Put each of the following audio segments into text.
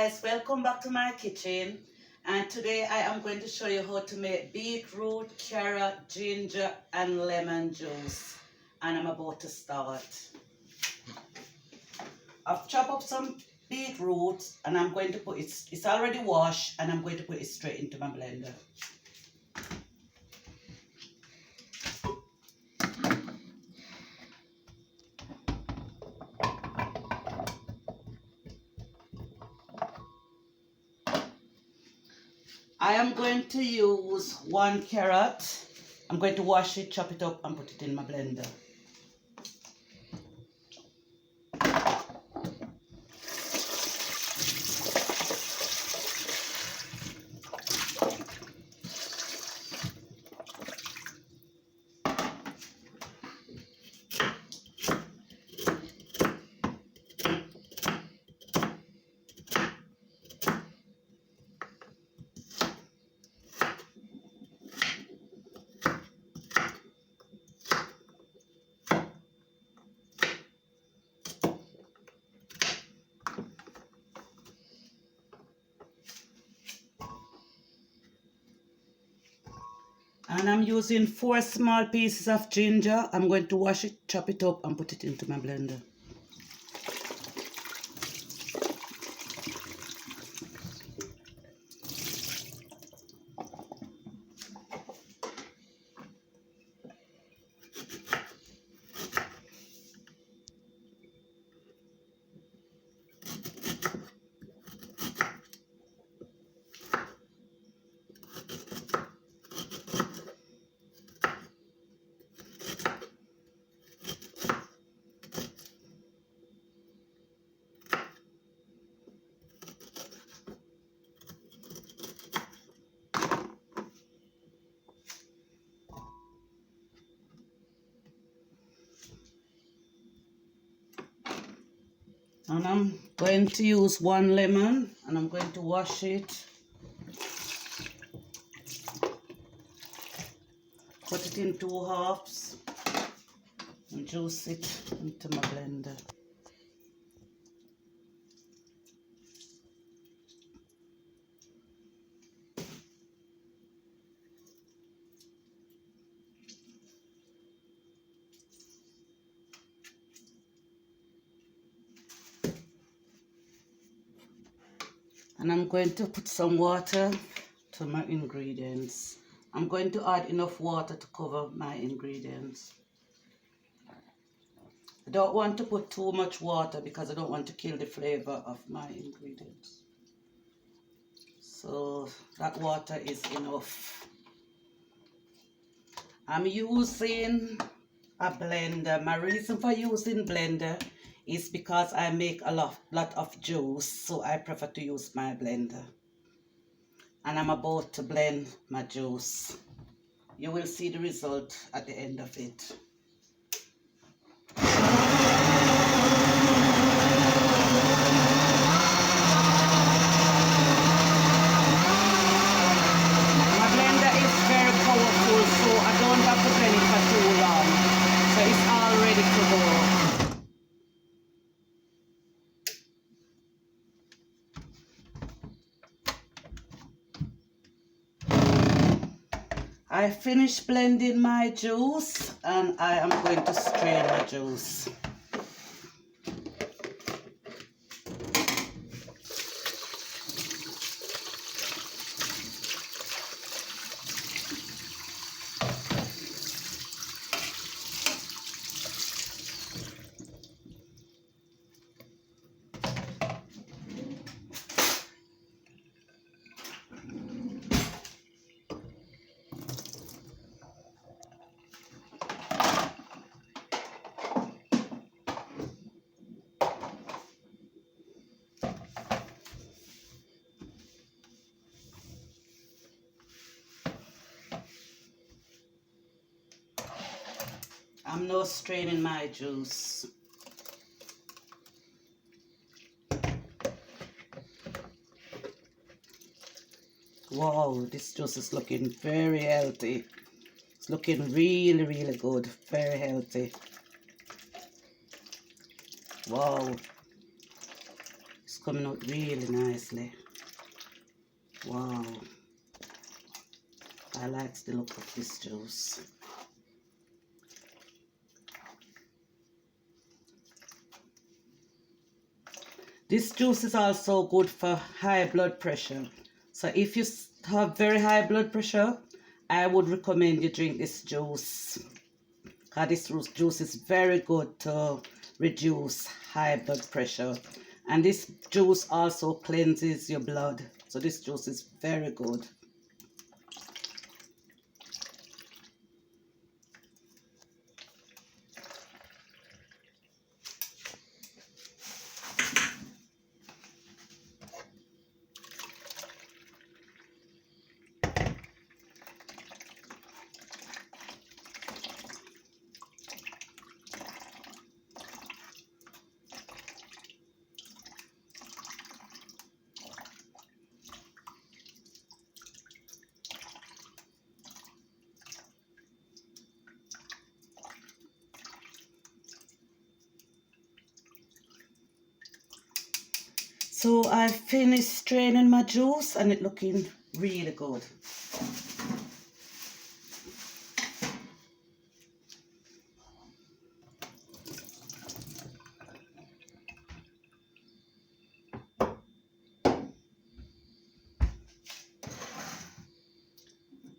guys, welcome back to my kitchen, and today I am going to show you how to make beetroot, carrot, ginger and lemon juice, and I'm about to start. I've chopped up some beetroot and I'm going to put it's already washed, and I'm going to put it straight into my blender. I am going to use 1 carrot. I'm going to wash it, chop it up and put it in my blender. And I'm using 4 small pieces of ginger. I'm going to wash it, chop it up and put it into my blender. And I'm going to use 1 lemon and I'm going to wash it, cut it in 2 halves and juice it into my blender. And I'm going to put some water to my ingredients. I'm going to add enough water to cover my ingredients. I don't want to put too much water because I don't want to kill the flavor of my ingredients. So that water is enough. I'm using a blender. My reason for using blender is because I make a lot of juice, so I prefer to use my blender. And I'm about to blend my juice. You will see the result at the end of it. My blender is very powerful, so I don't have to blend it for too long. So it's all ready to go. I finished blending my juice and I am going to strain the juice. I'm now straining my juice. Wow, this juice is looking very healthy. It's looking really, really good. Very healthy. Wow. It's coming out really nicely. Wow. I like the look of this juice. This juice is also good for high blood pressure. So if you have very high blood pressure, I would recommend you drink this juice. Because this juice is very good to reduce high blood pressure. And this juice also cleanses your blood. So this juice is very good. So I finished straining my juice and it's looking really good.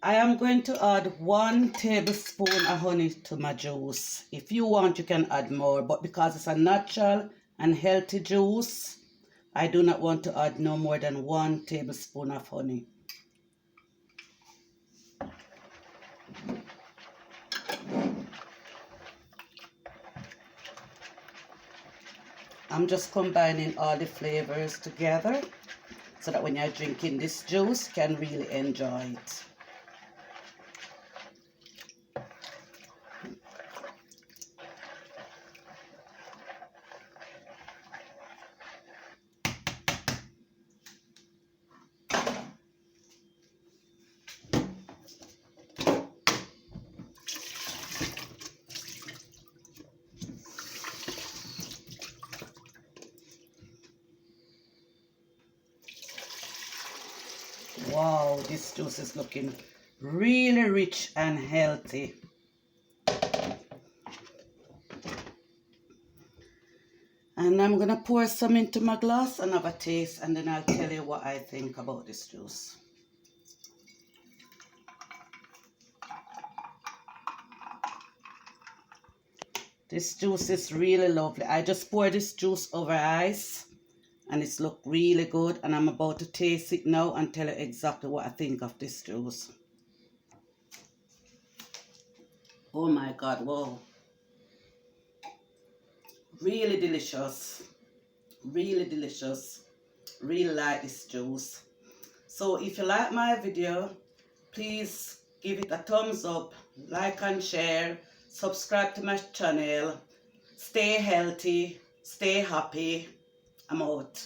I am going to add 1 tablespoon of honey to my juice. If you want, you can add more, but because it's a natural and healthy juice, I do not want to add no more than 1 tablespoon of honey. I'm just combining all the flavors together so that when you're drinking this juice, you can really enjoy it. Wow, this juice is looking really rich and healthy. And I'm going to pour some into my glass and have a taste, and then I'll tell you what I think about this juice. This juice is really lovely. I just poured this juice over ice and it's looked really good, and I'm about to taste it now and tell you exactly what I think of this juice. Oh my God, wow. Really delicious. Really delicious. Really like this juice. So if you like my video, please give it a thumbs up, like and share, subscribe to my channel. Stay healthy, stay happy. I'm out.